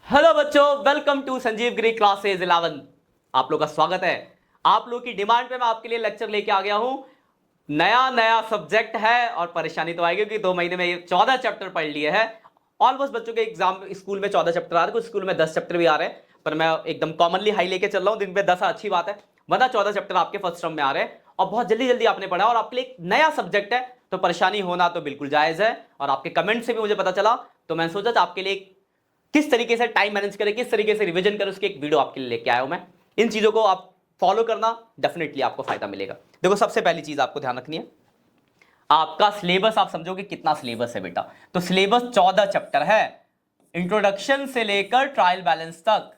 Hello बच्चों, welcome to Sanjeev Giri classes 11। आप लोग का स्वागत है। आप लोग की डिमांड पे मैं आपके लिए लेक्चर लेके आ गया हूं। नया नया सब्जेक्ट है और परेशानी तो आएगी क्योंकि 2 महीने में ये 14 चैप्टर पढ़ लिए हैं। ऑलमोस्ट बच्चों के एग्जाम स्कूल में 14 चैप्टर आ रहे हैं, कुछ स्कूल में 10 चैप्टर भी आ रहे हैं, पर मैं एकदम कॉमनली हाई लेके चल रहा हूं। दिन पे 10 अच्छी बात है, वरना 14 चैप्टर आपके फर्स्ट टर्म में आ रहे हैं और बहुत जल्दी जल्दी आपने पढ़ा और आपके लिए एक नया सब्जेक्ट है, तो परेशानी होना तो बिल्कुल जायज है। और आपके कमेंट से भी मुझे पता चला, तो मैंने सोचा आपके लिए किस तरीके से टाइम मैनेज करें, किस तरीके से रिवीजन करें, उसकी एक वीडियो आपके लिए लेके आया हूं मैं। इन चीजों को आप फॉलो करना, डेफिनेटली आपको फायदा मिलेगा। देखो, सबसे पहली चीज आपको ध्यान रखनी है, आपका सिलेबस आप समझोगे कितना सिलेबस है बेटा। तो सिलेबस 14 चैप्टर है, इंट्रोडक्शन से लेकर ट्रायल बैलेंस तक।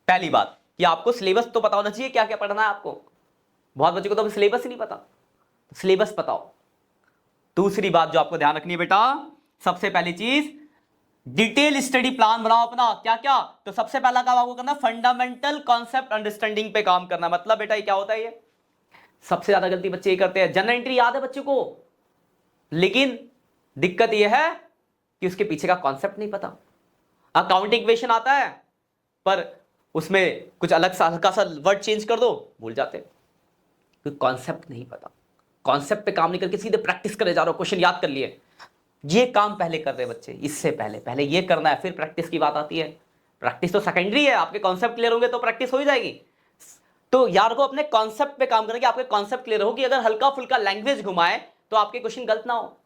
पहली बात कि आपको सिलेबस तो पता होना चाहिए, क्या क्या पढ़ना है आपको। बहुत बच्चों को तो सिलेबस ही नहीं पता, तो सिलेबस बताओ। दूसरी बात जो आपको ध्यान रखनी है बेटा, सबसे पहली चीज, डिटेल स्टडी प्लान बनाओ अपना। क्या क्या, तो सबसे पहला काम आपको करना, फंडामेंटल कॉन्सेप्ट अंडरस्टैंडिंग पे काम करना। मतलब बेटा ये क्या होता है, ये सबसे ज्यादा गलती बच्चे ये करते हैं। जनरल एंट्री याद है बच्चों को, लेकिन दिक्कत ये है कि उसके पीछे का कॉन्सेप्ट नहीं पता। अकाउंटिंग इक्वेशन आता है, पर उसमें कुछ अलग सा हल्का सा वर्ड चेंज कर दो, भूल जाते हैं, क्योंकि कॉन्सेप्ट नहीं पता। कॉन्सेप्ट पे काम नहीं करके सीधे प्रैक्टिस करे जा रहे हो, क्वेश्चन याद कर लिए। ये काम पहले कर रहे बच्चे, इससे पहले पहले ये करना है, फिर प्रैक्टिस की बात आती है। प्रैक्टिस तो सेकेंडरी है, आपके कॉन्सेप्ट क्लियर होंगे तो प्रैक्टिस हो ही जाएगी। तो यार को अपने कॉन्सेप्ट पे काम करना कि आपके कॉन्सेप्ट क्लियर हो, कि अगर हल्का फुल्का लैंग्वेज घुमाए तो आपके क्वेश्चन गलत ना हो।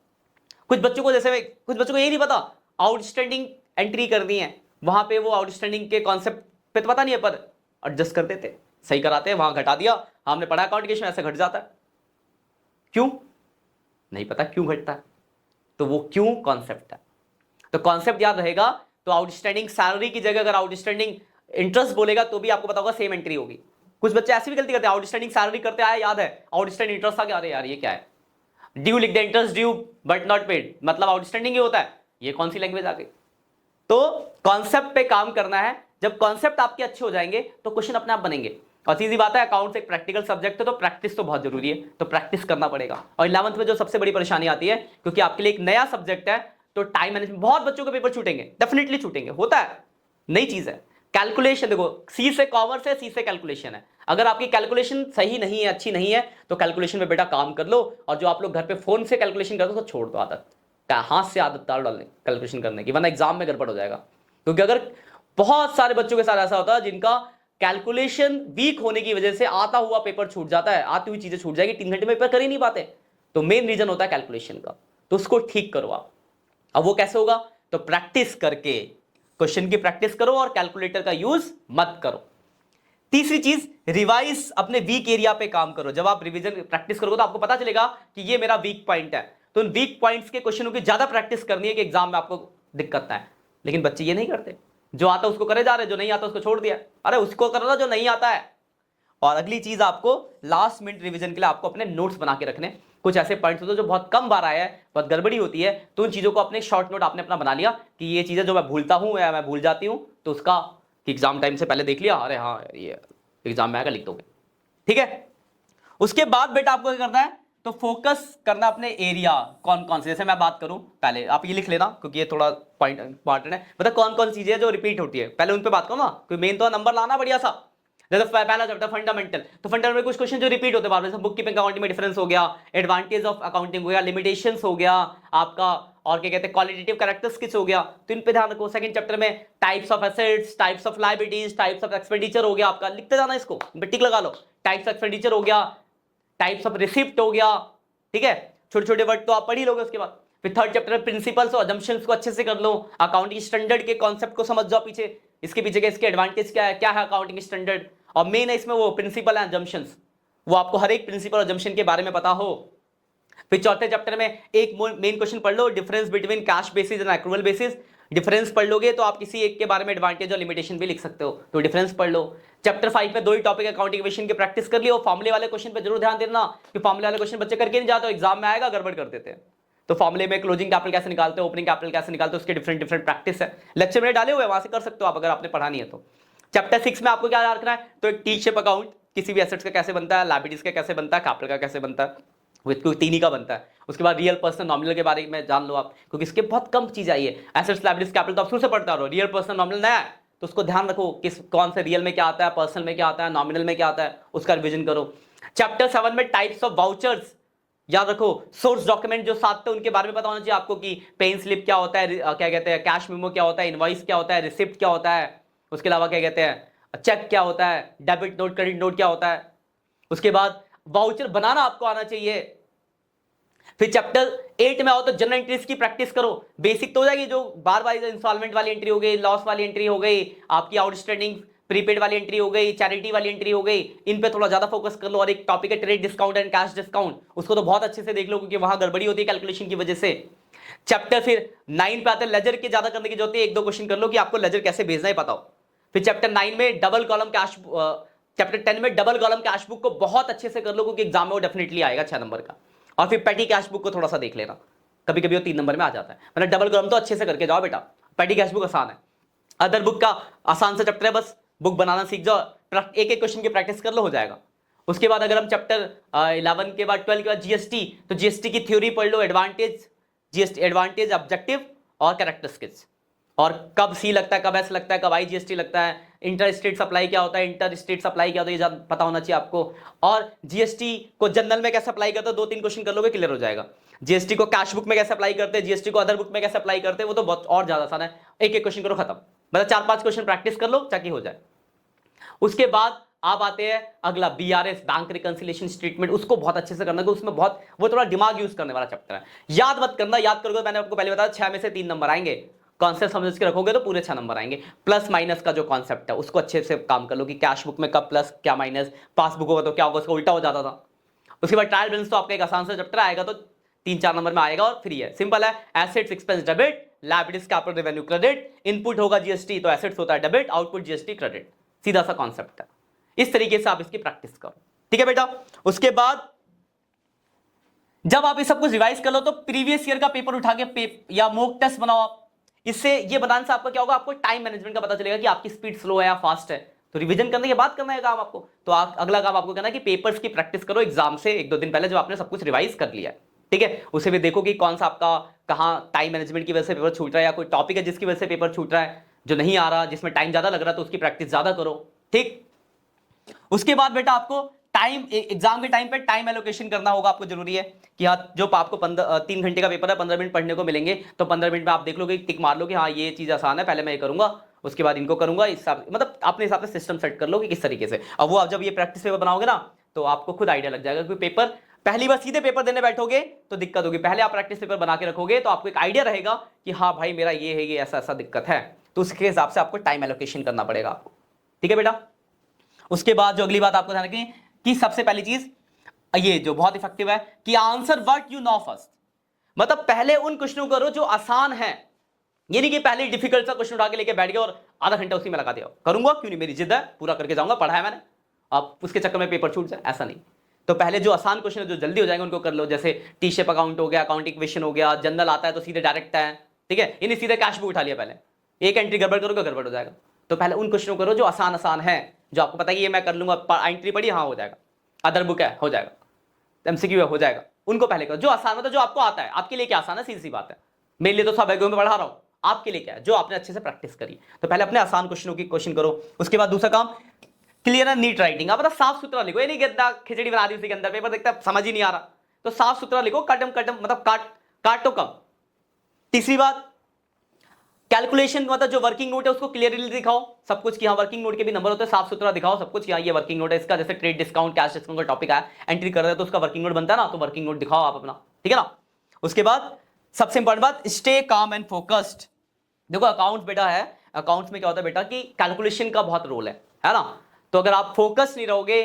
कुछ बच्चों को जैसे कुछ बच्चों को यही नहीं पता, आउटस्टैंडिंग एंट्री करनी है, वहां पे वो आउटस्टैंडिंग के कॉन्सेप्ट पे तो पता नहीं है, पर एडजस्ट कर देते, सही कराते हैं, वहां घटा दिया। हमने पढ़ा अकाउंटिंग में ऐसे घट जाता है, क्यों नहीं पता क्यों घटता है, तो वो क्यों कॉन्सेप्ट है। तो कॉन्सेप्ट याद रहेगा, तो आउटस्टैंडिंग सैलरी की जगह अगर आउटस्टैंडिंग इंटरेस्ट बोलेगा तो भी आपको पता होगा सेम एंट्री होगी। कुछ बच्चे ऐसी भी गलती करते हैं, आउटस्टैंडिंग सैलरी करते आए, याद है आउटस्टैंडिंग इंटरेस्ट आ गया, अरे यार ये क्या है, ड्यू लिख दे, interest due but not paid, मतलब आउटस्टैंडिंग ही होता है। ये कौन सी लैंग्वेज आ गई। तो कॉन्सेप्ट पे काम करना है, जब कॉन्सेप्ट आपके अच्छे हो जाएंगे तो क्वेश्चन अपने आप बनेंगे। और सीधी बात है, अकाउंट्स एक प्रैक्टिकल सब्जेक्ट है, तो प्रैक्टिस तो बहुत जरूरी है, तो प्रैक्टिस करना पड़ेगा। और 11th में जो सबसे बड़ी परेशानी आती है, क्योंकि आपके लिए एक नया सब्जेक्ट है, तो टाइम मैनेजमेंट, बहुत बच्चों के पेपर छूटेंगे, डेफिनेटली छूटेंगे, होता है, नई चीज है। कैलकुलेशन देखो, सी से कॉमर्स है, सी से कैलकुलेशन है। अगर आपकी कैलकुलेशन सही नहीं है, अच्छी नहीं है, तो कैलकुलेशन में बेटा काम कर लो। और जो आप लोग घर पे फोन से कैलकुलेशन करते हो तो छोड़ दो आदत, हाथ से आदत डालने कैलकुलेशन करने की, वरना एग्जाम में गड़बड़ हो जाएगा। क्योंकि अगर बहुत सारे बच्चों के साथ ऐसा होता है जिनका कैलकुलेशन वीक होने की वजह से आता हुआ पेपर छूट जाता है, आती हुई चीजें छूट जाएगी, 3 घंटे में पेपर कर ही नहीं पाते, तो मेन रीजन होता है कैलकुलेशन का। तो उसको ठीक करो आप। अब वो कैसे होगा, तो प्रैक्टिस करके, क्वेश्चन की प्रैक्टिस करो और कैलकुलेटर का यूज मत करो। तीसरी चीज, रिवाइज अपने वीक एरिया पे काम करो। जब आप रिवीजन प्रैक्टिस करोगे तो आपको पता चलेगा कि ये मेरा वीक पॉइंट है, तो उन वीक पॉइंट्स के क्वेश्चनों की ज्यादा प्रैक्टिस करनी है कि एग्जाम में आपको दिक्कत ना है। लेकिन बच्चे ये नहीं करते, जो आता उसको करे जा रहे, जो नहीं आता उसको छोड़ दिया। अरे उसको करना जो नहीं आता है। और अगली चीज, आपको लास्ट मिनट रिवीजन के लिए आपको अपने नोट्स बना के रखने। कुछ ऐसे पॉइंट्स होते हैं जो बहुत कम बार आया है, बहुत गड़बड़ी होती है, तो उन चीजों को अपने शॉर्ट नोट आपने अपना बना लिया कि ये चीजें जो मैं भूलता हूं या मैं भूल जाती हूं, तो उसका एग्जाम टाइम से पहले देख लिया, अरे हाँ ये एग्जाम में आएगा, लिख दोगे, ठीक है। उसके बाद बेटा आपको क्या करना है, तो फोकस करना अपने एरिया, कौन कौन से, जैसे मैं बात करूं, पहले आप ये लिख लेना क्योंकि ये थोड़ा पॉइंट इंपॉर्टेंट है। मतलब कौन कौन सी चीजें जो रिपीट होती है, पहले उन पे बात करो ना, क्योंकि मेन तो नंबर लाना बढ़िया सा। जैसे पहला चैप्टर फंडामेंटल, तो फंडामेंटल में कुछ क्वेश्चन जो रिपीट होते हैं, जैसे बुक कीपिंग अकाउंटिंग में डिफरेंस हो गया, एडवांटेज ऑफ अकाउंटिंग हो गया, लिमिटेशंस हो गया आपका, और क्या कहते हैं क्वालिटेटिव कैरेक्टरिस्टिक्स हो गया, तो इन पे ध्यान रखो। सेकंड चैप्टर में types of assets, types of liabilities, types of expenditure हो गया आपका, लिखते जाना इसको, टिक लगा लो। टाइप्स ऑफ एक्सपेंडिचर हो गया, टाइप्स ऑफ रिसिप्ट हो गया, ठीक है, छोटे छोटे वर्ड तो आप पढ़ ही लोगे उसके बाद। फिर थर्ड चैप्टर में प्रिंसिपल्स और अजम्पशंस को अच्छे से कर लो, अकाउंटिंग स्टैंडर्ड के कॉन्सेप्ट को समझ जाओ, पीछे इसके पीछे के इसके एडवांटेज क्या है अकाउंटिंग स्टैंडर्ड, और मेन है इसमें वो प्रिंसिपल एंड अजम्पशंस, वो आपको हर एक प्रिंसिपल और अजम्पशन के बारे में पता हो। फिर चौथे चैप्टर में एक मेन क्वेश्चन पढ़ लो, difference between cash basis and accrual basis. Difference पढ़ लोगे तो आप किसी एक के बारे में एडवांटेज और लिमिटेशन भी लिख सकते हो, तो डिफरेंस पढ़ लो। चैप्टर 5 में 2 ही टॉपिक अकाउंटिंग इक्वेशन की प्रैक्टिस कर लियो। फॉर्मूले वाले क्वेश्चन पे जरूर ध्यान देना, कि फॉर्मूले वाले क्वेश्चन बच्चे करके नहीं जाते, एग्जाम में आएगा गड़बड़ कर देते हैं। तो फॉर्मूले में क्लोजिंग कैपिटल कैसे निकालते हो, ओपनिंग कैपिटल कैसे निकालते हो, उसके डिफरेंट डिफरेंट प्रैक्टिस है, लेक्चर में डाले हुए वहां से कर सकते हो आप, अगर आपने पढ़ा नहीं है तो। चैप्टर 6 में आपको क्या याद रखना है, तो एक टी शेप अकाउंट, किसी भी एसेट्स का कैसे बनता है, लायबिलिटीज का कैसे बनता है, कैपिटल का कैसे बनता है, वो कोई तीन ही का बनता है। उसके बाद रियल पर्सन नॉमिनल के बारे में जान लो आप, क्योंकि इसके बहुत कम चीज आई है। एसेट्स लायबिलिटीज कैपिटल तो आप शुरू से पढ़ता रहो, रियल पर्सन नॉमिनल नया है तो उसको ध्यान रखो किस कौन से रियल में क्या आता है, पर्सनल में क्या आता है, नॉमिनल में क्या आता है, उसका रिविजन करो। चैप्टर 7 में टाइप्स ऑफ वाउचर्स याद रखो। सोर्स डॉक्यूमेंट जो साथ थे उनके बारे में पता होना चाहिए आपको कि पेन स्लिप क्या होता है, क्या कहते हैं, कैश मेमो क्या होता है, इनवॉइस क्या होता है, रिसिप्ट क्या होता है, उसके अलावा क्या कहते हैं, चेक क्या होता है, डेबिट नोट क्रेडिट नोट क्या होता है। उसके बाद वाउचर बनाना आपको आना चाहिए। फिर चैप्टर 8 में आओ तो जनरल एंट्रीज की प्रैक्टिस करो। बेसिक तो हो जाएगी, जो बार बार इंस्टॉलमेंट वाली एंट्री हो गई, लॉस वाली एंट्री हो गई, आपकी आउटस्टैंडिंग प्रीपेड वाली एंट्री हो गई, चैरिटी वाली एंट्री हो गई, इन पे थोड़ा ज्यादा फोकस कर लो। और एक टॉपिक है trade discount and cash discount, उसको तो बहुत अच्छे से देख लो क्योंकि वहां गड़बड़ी होती है कैलकुलेशन की वजह से। चैप्टर फिर 9 पे आते हैं, लेजर के ज्यादा करने की जरूरत है, एक दो क्वेश्चन कर लो कि आपको लेजर कैसे भेजना है पता हो। फिर चैप्टर 9 में डबल कॉलम कैश, चैप्टर 10 में डबल कॉलम कैश बुक को बहुत अच्छे से कर लो क्योंकि एग्जाम में वो डेफिनेटली आएगा 6 नंबर का। और फिर पेटी कैश बुक को थोड़ा सा देख लेना, कभी कभी वो 3 नंबर में आ जाता है, मतलब डबल कॉलम तो अच्छे से करके जाओ बेटा। पेटी कैश बुक आसान है, अदर बुक का आसान से चैप्टर है, बस बुक बनाना सीख जाओ, एक एक क्वेश्चन की प्रैक्टिस कर लो, हो जाएगा। उसके बाद अगर हम चैप्टर 11 के बाद 12 के बाद जीएसटी, तो जीएसटी की थ्योरी पढ़ लो, एडवांटेज जीएसटी, एडवांटेज, ऑब्जेक्टिव और कैरेक्टरिस्टिक्स, और कब सी लगता है, कब एस लगता है, कब आई जीएसटी लगता है, इंटर स्टेट सप्लाई क्या होता है, इंटर स्टेट सप्लाई क्या होता है, ये पता होना चाहिए आपको। और जीएसटी को जनरल में कैसे अप्लाई करते हो, 2-3 क्वेश्चन कर लोगे क्लियर हो जाएगा। जीएसटी को कैश बुक में कैसे अप्लाई करते हैं, जीएसटी को अदर बुक में कैसे अप्लाई करते हैं, वो तो बहुत और ज्यादा आसान है, एक एक क्वेश्चन करो खत्म, मतलब 4-5 क्वेश्चन प्रैक्टिस कर लो ताकि हो जाए। उसके बाद आप आते हैं अगला बीआरएस, बैंक रिकंसिलिएशन स्टेटमेंट, उसको बहुत अच्छे से करना, उसमें बहुत वो थोड़ा दिमाग यूज करने वाला चैप्टर है। याद मत करना, याद करोगे मैंने आपको पहले बताया 6 में से 3 नंबर आएंगे, कॉन्सेप्ट समझ के रखोगे तो पूरे 6 नंबर आएंगे। प्लस माइनस का जो कॉन्सेप्ट है उसको अच्छे से काम कर लो कि कैश बुक में कब प्लस क्या माइनस, पासबुक होगा तो क्या होगा, उसका उल्टा हो जाता था। उसके बाद ट्रायल बैलेंस तो आपका एक आसान सा चैप्टर आएगा, तो 3-4 नंबर में आएगा और फ्री है, सिंपल है। Assets expense debit, liabilities capital revenue credit, input होगा जीएसटी तो एसेट्स होता है डेबिट, आउटपुट जीएसटी क्रेडिट, सीधा सा कॉन्सेप्ट है। इस तरीके से आप इसकी प्रैक्टिस करो, ठीक है बेटा। उसके बाद जब आप ये सब कुछ रिवाइज कर लो तो प्रीवियस ईयर का पेपर उठा के या मॉक टेस्ट बनाओ आप। इससे ये बनाने से आपका क्या होगा, आपको टाइम मैनेजमेंट का पता चलेगा कि आपकी स्पीड स्लो है या फास्ट है। तो रिवीजन करने के बाद करना है काम आपको, तो अगला काम आपको करना है कि पेपर्स की प्रैक्टिस करो एग्जाम से 1-2 दिन पहले, जब आपने सब कुछ रिवाइज कर लिया है, ठीक है। उसे भी देखो कि कौन सा आपका कहाँ टाइम मैनेजमेंट की वजह से पेपर छूट रहा है, या कोई टॉपिक है जिसकी वजह से पेपर छूट रहा है, जो नहीं आ रहा, जिसमें टाइम ज्यादा लग रहा है, तो उसकी प्रैक्टिस ज्यादा करो, ठीक। उसके बाद बेटा आपको टाइम, एग्जाम के टाइम पे टाइम एलोकेशन करना होगा आपको, जरूरी है कि हाँ जो आपको 3 घंटे का पेपर है, 15 मिनट पढ़ने को मिलेंगे, तो 15 मिनट में आप देख लोगे, टिक मार लो कि हाँ ये चीज आसान है, पहले मैं ये करूंगा, उसके बाद इनको करूंगा, इस मतलब अपने हिसाब से सिस्टम सेट कर लो कि किस तरीके से। अब वो आप जब ये प्रैक्टिस पेपर बनाओगे ना तो आपको खुद आइडिया लग जाएगा, क्योंकि पेपर पहली बार सीधे पेपर देने बैठोगे तो दिक्कत होगी, पहले आप प्रैक्टिस पेपर बना के रखोगे तो आपको एक आइडिया रहेगा कि हाँ भाई मेरा ये है, ये ऐसा ऐसा दिक्कत है, तो उसके हिसाब से आपको टाइम एलोकेशन करना पड़ेगा आपको, ठीक है बेटा। उसके बाद जो अगली बात आपको ध्यान रखनी कि सबसे पहली चीज ये जो बहुत इफेक्टिव है कि answer what you know first, मतलब पहले उन क्वेश्चनों करो जो आसान है, ये नहीं कि पहले डिफिकल्ट सा क्वेश्चन उठा के लेके बैठ गया और आधा घंटा उसी में लगा दिया, करूंगा क्यों नहीं, मेरी जिद है, पूरा करके जाऊंगा, पढ़ा है मैंने, अब उसके चक्कर में पेपर छूट जाए, ऐसा नहीं। तो पहले जो आसान क्वेश्चन है जो जल्दी हो जाएंगे उनको कर लो, जैसे टी शेप अकाउंट हो गया, अकाउंटिंग इक्वेशन हो गया, जनरल आता है तो सीधे डायरेक्ट है, ठीक है, इन्हें सीधे कैश बुक उठा लिया, पहले एक एंट्री गड़बड़ करोगे गड़बड़ हो जाएगा। तो पहले उन क्वेश्चनों करो जो आसान आसान है, जो आपको पता है ये मैं कर लूंगा, एंट्री पड़ी हाँ हो जाएगा, अदर बुक है हो जाएगा, एमसीक्यू है हो जाएगा, उनको पहले करो जो आसान होता है, जो आपको आता है। आपके लिए क्या आसान है, सीधी सी बात है, मेरे लिए तो सब में पढ़ा रहा हूं, आपके लिए क्या है जो आपने अच्छे से प्रैक्टिस करी, तो पहले अपने आसान क्वेश्चनों की क्वेश्चन करो। उसके बाद दूसरा काम क्लियर एंड नीट राइटिंग, आप साफ सुथरा लिखो, ये नहीं गंदा खिचड़ी बना दी उसी के अंदर, पेपर देखता है समझ ही नहीं आ रहा, तो साफ सुथरा लिखो, कटम मतलब काटो कम। तीसरी बात कैलकुलेशन, मतलब जो वर्किंग नोट है उसको क्लियरली दिखाओ सब कुछ, कि हाँ वर्किंग नोट के भी नंबर होते हैं, साफ सुथरा दिखाओ सब कुछ, कि हाँ ये वर्किंग नोट है इसका, जैसे ट्रेड डिस्काउंट कैश डिस्काउंट का टॉपिक आया, एंट्री कर रहे हैं तो उसका वर्किंग नोट बनता है ना, तो वर्किंग नोट दिखाओ आप अपना, ठीक है ना। उसके बाद सबसे इंपॉर्टेंट बात, स्टे काम एंड फोकस्ड। देखो अकाउंट्स बेटा है, अकाउंट्स में क्या होता है बेटा कि कैलकुलेशन का बहुत रोल है ना, तो अगर आप फोकस नहीं रहोगे,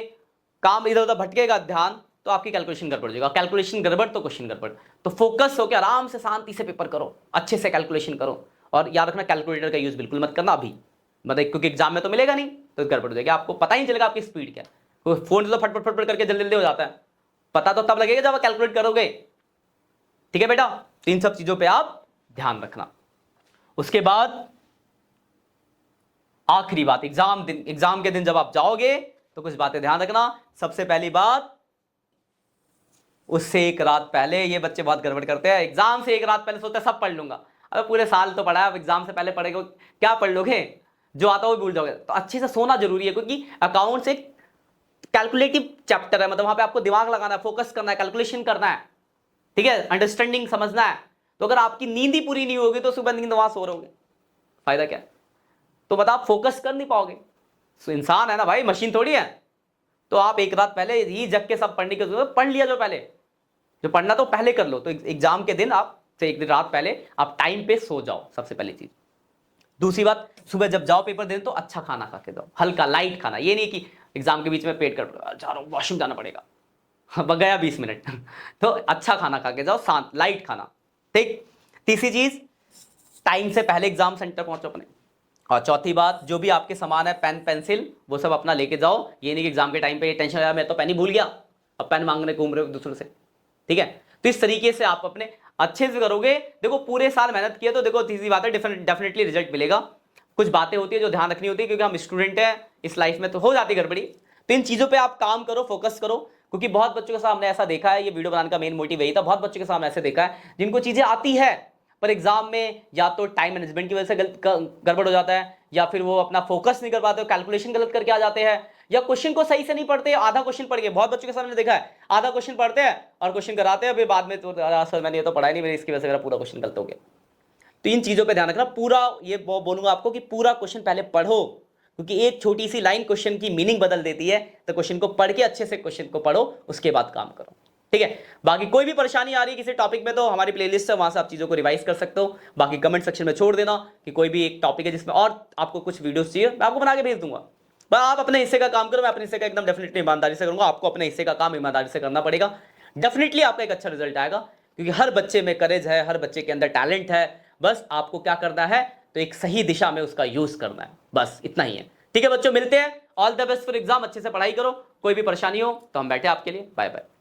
काम इधर उधर भटकेगा ध्यान, तो आपकी कैलकुलेशन गड़बड़ जाएगा, कैलकुलेशन गड़बड़ तो क्वेश्चन गड़बड़। तो फोकस होकर आराम से शांति से पेपर करो, अच्छे से कैलकुलेशन करो, और याद रखना कैलकुलेटर का यूज बिल्कुल मत करना अभी, मतलब क्योंकि एग्जाम में तो मिलेगा नहीं, तो गड़बड़ हो जाएगी, आपको पता ही नहीं चलेगा आपकी स्पीड क्या है, फोन तो फटफट फटफट करके जल्दी जल्दी हो जाता है, पता तो तब लगेगा जब आप कैलकुलेट करोगे, ठीक है बेटा। तो इन सब चीजों पर आप ध्यान रखना। उसके बाद आखिरी बात, एग्जाम के दिन जब आप जाओगे तो कुछ बातें ध्यान रखना। सबसे पहली बात उससे एक रात पहले, ये बच्चे बहुत गड़बड़ करते हैं, एग्जाम से एक रात पहले सोचते हैं सब पढ़ लूंगा। अबे पूरे साल तो पढ़ा है, अब एग्जाम से पहले पढ़ेगा क्या पढ़ लोगे, जो आता है वो भूल जाओगे। तो अच्छे से सोना जरूरी है, क्योंकि अकाउंट्स एक कैलकुलेटिव चैप्टर है, मतलब वहां पे आपको दिमाग लगाना है, फोकस करना है, कैलकुलेशन करना है, ठीक है, अंडरस्टैंडिंग समझना है। तो अगर आपकी नींद ही पूरी नहीं होगी तो सुबह नींद वहां सो रहोगे, फायदा क्या है? तो बता, आप फोकस कर नहीं पाओगे। तो इंसान है ना भाई, मशीन थोड़ी है। तो आप एक रात पहले ही जग के सब पढ़ने की जरूरत, पढ़ लिया जो पहले, जो पढ़ना तो पहले कर लो। तो एग्जाम के दिन आप से एक दिन रात पहले आप टाइम पे सो जाओ, सबसे पहली चीज। दूसरी बात, सुबह जब जाओ पेपर देने तो अच्छा खाना खा के जाओ, हल्का लाइट खाना। ये नहीं कि एग्जाम के बीच में पेट कर जा रहा हूं, वॉशरूम जाना पड़ेगा, गया 20 मिनट तो अच्छा खाना खा के जाओ, शांत लाइट खाना, ठीक। तीसरी चीज, टाइम से पहले एग्जाम सेंटर पहुंचो अपने। और चौथी बात, जो भी आपके सामान है, पेन पेंसिल, वो सब अपना लेके जाओ। ये नहीं कि एग्जाम के टाइम पे टेंशन आया, मैं तो पेन ही भूल गया, अब पेन मांगने घूम रहे हो दूसरों से, ठीक है। तो इस तरीके से आप अपने अच्छे से करोगे। देखो पूरे साल मेहनत किया तो देखो तीसरी बात है, डेफिनेटली रिजल्ट मिलेगा। कुछ बातें होती है जो ध्यान रखनी होती है, क्योंकि हम स्टूडेंट हैं, इस लाइफ में तो हो जाती गड़बड़ी। तो इन चीजों पे आप काम करो, फोकस करो, क्योंकि बहुत बच्चों के सामने ऐसा देखा है, ये वीडियो बनाने का मेन मोटिव यही था, बहुत बच्चों के सामने ऐसे देखा है जिनको चीजें आती है पर एग्जाम में या तो टाइम मैनेजमेंट की वजह से गड़बड़ हो जाता है, या फिर वो अपना फोकस नहीं कर पाते, कैलकुलेशन गलत करके आ जाते हैं, या क्वेश्चन को सही से नहीं पढ़ते, आधा क्वेश्चन पढ़ गए। बहुत बच्चों के सामने देखा है, आधा क्वेश्चन पढ़ते हैं और क्वेश्चन कराते हैं, फिर बाद में तो सर मैंने ये तो पढ़ा ही नहीं, मेरी इसकी वजह से मेरा पूरा क्वेश्चन गलत हो गया। तो इन चीजों पे ध्यान रखना। पूरा ये बोलूंगा आपको कि पूरा क्वेश्चन पहले पढ़ो, क्योंकि एक छोटी सी लाइन क्वेश्चन की मीनिंग बदल देती है। तो क्वेश्चन को पढ़ के अच्छे से क्वेश्चन को पढ़ो, उसके बाद काम करो, ठीक है। बाकी कोई भी परेशानी आ रही है किसी टॉपिक में तो हमारी प्लेलिस्ट है, वहां से आप चीजों को रिवाइज कर सकते हो। बाकी कमेंट सेक्शन में छोड़ देना कि कोई भी एक टॉपिक है जिसमें और आपको कुछ वीडियोस चाहिए, मैं आपको बना के भेज दूंगा। बस आप अपने हिस्से का काम करो, मैं अपने हिस्से का एकदम डेफिनेटली ईमानदारी से करूंगा। आपको अपने हिस्से का काम ईमानदारी से करना पड़ेगा, डेफिनेटली आपका एक अच्छा रिजल्ट आएगा, क्योंकि हर बच्चे में करेज है, हर बच्चे के अंदर टैलेंट है। बस आपको क्या करना है, तो एक सही दिशा में उसका यूज करना है, बस इतना ही है, ठीक है बच्चों। मिलते हैं, all the best for exam, अच्छे से पढ़ाई करो। कोई भी परेशानी हो तो हम बैठे आपके लिए। Bye bye.